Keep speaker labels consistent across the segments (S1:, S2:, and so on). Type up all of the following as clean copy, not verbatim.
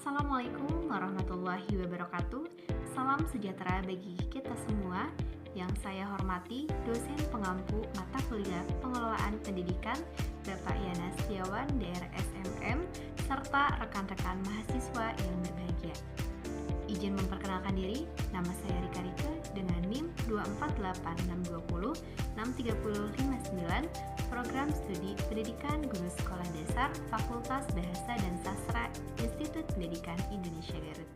S1: Assalamualaikum warahmatullahi wabarakatuh. Salam sejahtera bagi kita semua. Yang saya hormati dosen pengampu mata kuliah Pengelolaan Pendidikan Bapak Yana Setiawan daerah SMM serta rekan-rekan mahasiswa yang berbahagia. Izin memperkenalkan diri, nama saya Rika Rike dengan NIM 24862063059, Program Studi Pendidikan Guru Sekolah Dasar Fakultas Bahasa dan Sastra Institut Pendidikan Indonesia Garut.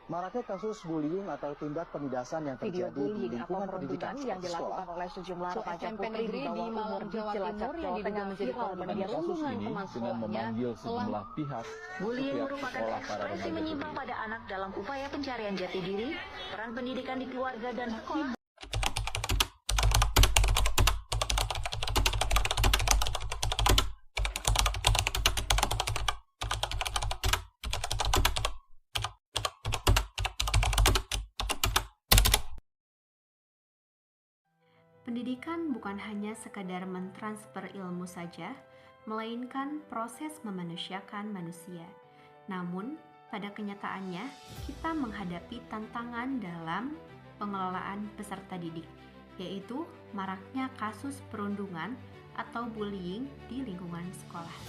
S2: Maraknya kasus bullying atau tindak penindasan yang terjadi di lingkungan pendidikan
S3: yang dilakukan oleh sejumlah remaja putri di bawah umur di Cilacap, Jawa Tengah menjadi korban
S4: kasus ini dengan memanggil sejumlah pihak.
S3: Bullying merupakan ekspresi menyimpang pada anak dalam upaya pencarian jati diri, peran pendidikan di keluarga dan sekolah.
S1: Pendidikan bukan hanya sekadar mentransfer ilmu saja, melainkan proses memanusiakan manusia. Namun, pada kenyataannya, kita menghadapi tantangan dalam pengelolaan peserta didik, yaitu maraknya kasus perundungan atau bullying di lingkungan sekolah.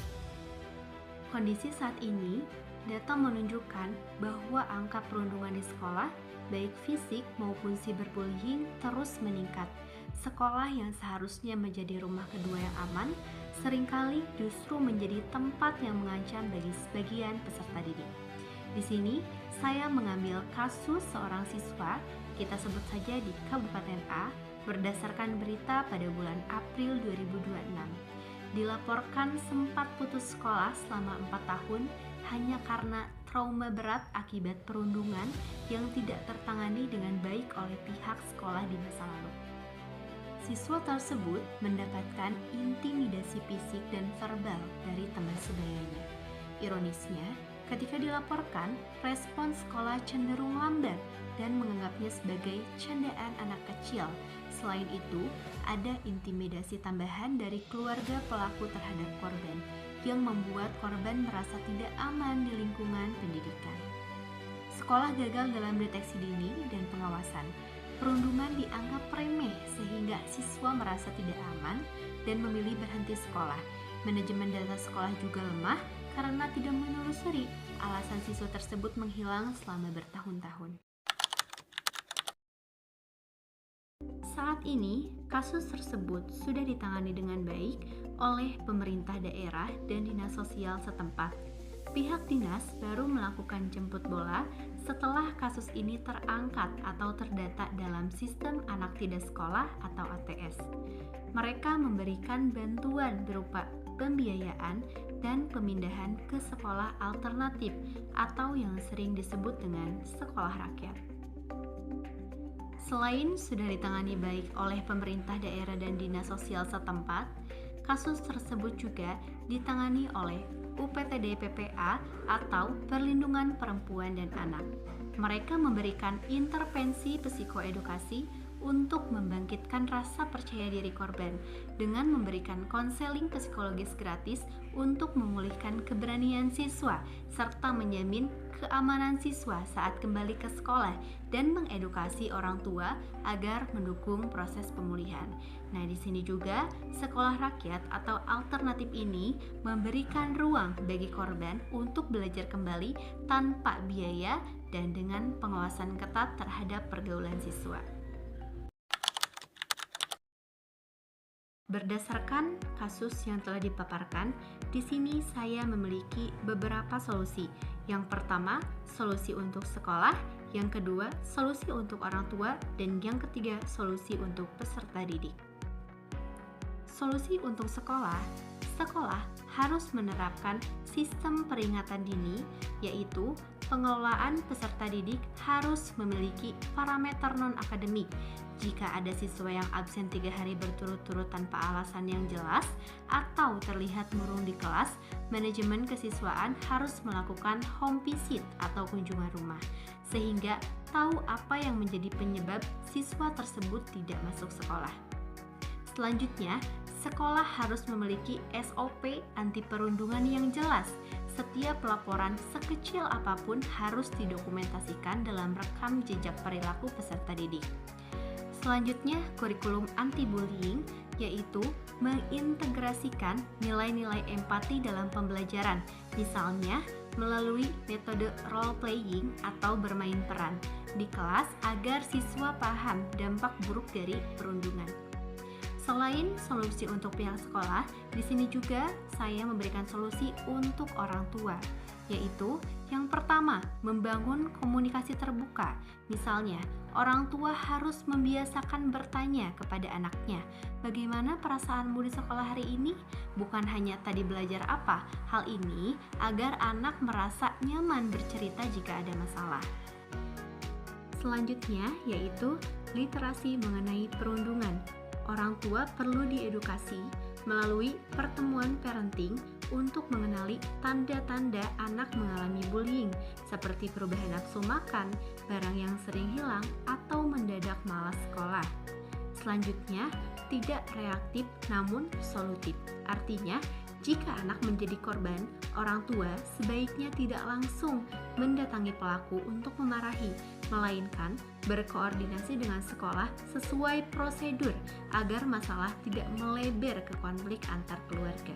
S1: Kondisi saat ini, data menunjukkan bahwa angka perundungan di sekolah, baik fisik maupun cyberbullying, terus meningkat. Sekolah yang seharusnya menjadi rumah kedua yang aman, seringkali justru menjadi tempat yang mengancam bagi sebagian peserta didik. Di sini, saya mengambil kasus seorang siswa, kita sebut saja di Kabupaten A, berdasarkan berita pada bulan April 2026. Dilaporkan sempat putus sekolah selama 4 tahun hanya karena trauma berat akibat perundungan yang tidak tertangani dengan baik oleh pihak sekolah di masa lalu. Siswa tersebut mendapatkan intimidasi fisik dan verbal dari teman sebayanya. Ironisnya, ketika dilaporkan, respon sekolah cenderung lambat dan menganggapnya sebagai candaan anak kecil. Selain itu, ada intimidasi tambahan dari keluarga pelaku terhadap korban yang membuat korban merasa tidak aman di lingkungan pendidikan. Sekolah gagal dalam deteksi dini dan pengawasan. Perundungan dianggap remeh sehingga siswa merasa tidak aman dan memilih berhenti sekolah. Manajemen data sekolah juga lemah karena tidak menelusuri alasan siswa tersebut menghilang selama bertahun-tahun. Saat ini, kasus tersebut sudah ditangani dengan baik oleh pemerintah daerah dan dinas sosial setempat. Pihak dinas baru melakukan jemput bola setelah kasus ini terangkat atau terdata dalam Sistem Anak Tidak Sekolah atau ATS. Mereka memberikan bantuan berupa pembiayaan dan pemindahan ke sekolah alternatif atau yang sering disebut dengan sekolah rakyat. Selain sudah ditangani baik oleh pemerintah daerah dan dinas sosial setempat, kasus tersebut juga ditangani oleh UPTD PPA atau Perlindungan Perempuan dan Anak. Mereka memberikan intervensi psikoedukasi untuk membangkitkan rasa percaya diri korban dengan memberikan konseling psikologis gratis untuk memulihkan keberanian siswa serta menjamin keamanan siswa saat kembali ke sekolah dan mengedukasi orang tua agar mendukung proses pemulihan. Nah, di sini juga sekolah rakyat atau alternatif ini memberikan ruang bagi korban untuk belajar kembali tanpa biaya dan dengan pengawasan ketat terhadap pergaulan siswa. Berdasarkan kasus yang telah dipaparkan, di sini saya memiliki beberapa solusi. Yang pertama, solusi untuk sekolah, yang kedua, solusi untuk orang tua, dan yang ketiga, solusi untuk peserta didik. Solusi untuk sekolah harus menerapkan sistem peringatan dini, yaitu pengelolaan peserta didik harus memiliki parameter non-akademik. Jika ada siswa yang absen 3 hari berturut-turut tanpa alasan yang jelas atau terlihat murung di kelas, manajemen kesiswaan harus melakukan home visit atau kunjungan rumah, sehingga tahu apa yang menjadi penyebab siswa tersebut tidak masuk sekolah. Selanjutnya, sekolah harus memiliki SOP anti perundungan yang jelas. Setiap laporan sekecil apapun harus didokumentasikan dalam rekam jejak perilaku peserta didik. Selanjutnya, kurikulum anti-bullying yaitu mengintegrasikan nilai-nilai empati dalam pembelajaran, misalnya melalui metode role playing atau bermain peran di kelas agar siswa paham dampak buruk dari perundungan. Selain solusi untuk pihak sekolah, di sini juga saya memberikan solusi untuk orang tua, yaitu yang pertama, membangun komunikasi terbuka. Misalnya, orang tua harus membiasakan bertanya kepada anaknya, bagaimana perasaanmu di sekolah hari ini? Bukan hanya tadi belajar apa, hal ini agar anak merasa nyaman bercerita jika ada masalah. Selanjutnya, yaitu literasi mengenai perundungan. Orang tua perlu diedukasi melalui pertemuan parenting untuk mengenali tanda-tanda anak mengalami bullying, seperti perubahan nafsu makan, barang yang sering hilang, atau mendadak malas sekolah. Selanjutnya, tidak reaktif namun solutif. Artinya, jika anak menjadi korban, orang tua sebaiknya tidak langsung mendatangi pelaku untuk memarahi, melainkan berkoordinasi dengan sekolah sesuai prosedur agar masalah tidak melebar ke konflik antar keluarga.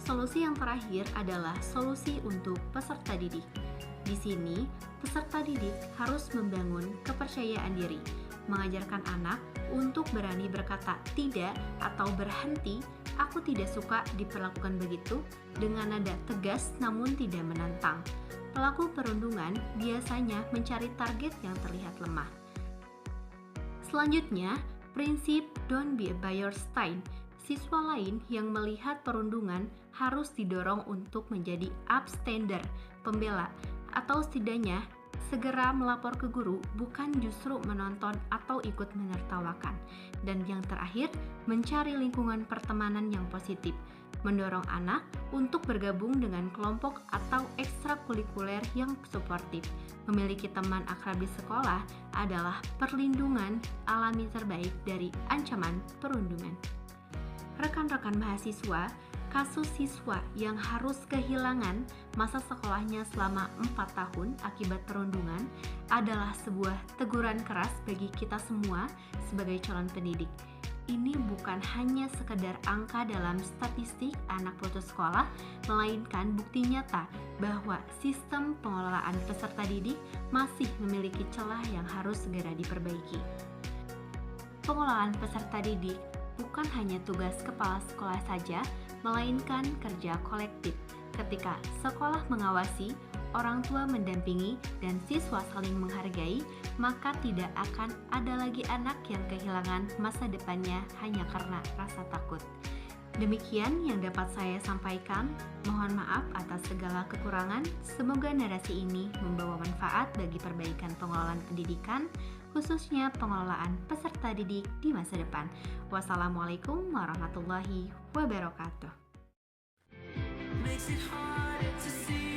S1: Solusi yang terakhir adalah solusi untuk peserta didik. Di sini, peserta didik harus membangun kepercayaan diri, mengajarkan anak untuk berani berkata tidak atau berhenti, "Aku tidak suka diperlakukan begitu," dengan nada tegas namun tidak menantang. Pelaku perundungan biasanya mencari target yang terlihat lemah. Selanjutnya, prinsip don't be a Bayerstein. Siswa lain yang melihat perundungan harus didorong untuk menjadi upstander, pembela, atau setidaknya segera melapor ke guru, bukan justru menonton atau ikut menertawakan. Dan yang terakhir, mencari lingkungan pertemanan yang positif, mendorong anak untuk bergabung dengan kelompok atau ekstrakurikuler yang suportif. Memiliki teman akrab di sekolah adalah perlindungan alami terbaik dari ancaman perundungan. Rekan-rekan mahasiswa, kasus siswa yang harus kehilangan masa sekolahnya selama 4 tahun akibat perundungan adalah sebuah teguran keras bagi kita semua sebagai calon pendidik. Ini bukan hanya sekedar angka dalam statistik anak putus sekolah, melainkan bukti nyata bahwa sistem pengelolaan peserta didik masih memiliki celah yang harus segera diperbaiki. Pengelolaan peserta didik bukan hanya tugas kepala sekolah saja, melainkan kerja kolektif. Ketika sekolah mengawasi, orang tua mendampingi, dan siswa saling menghargai, maka tidak akan ada lagi anak yang kehilangan masa depannya hanya karena rasa takut. Demikian yang dapat saya sampaikan. Mohon maaf atas segala kekurangan. Semoga narasi ini membawa manfaat bagi perbaikan pengelolaan pendidikan, khususnya pengelolaan peserta didik di masa depan. Wassalamualaikum warahmatullahi wabarakatuh. Makes it hard to see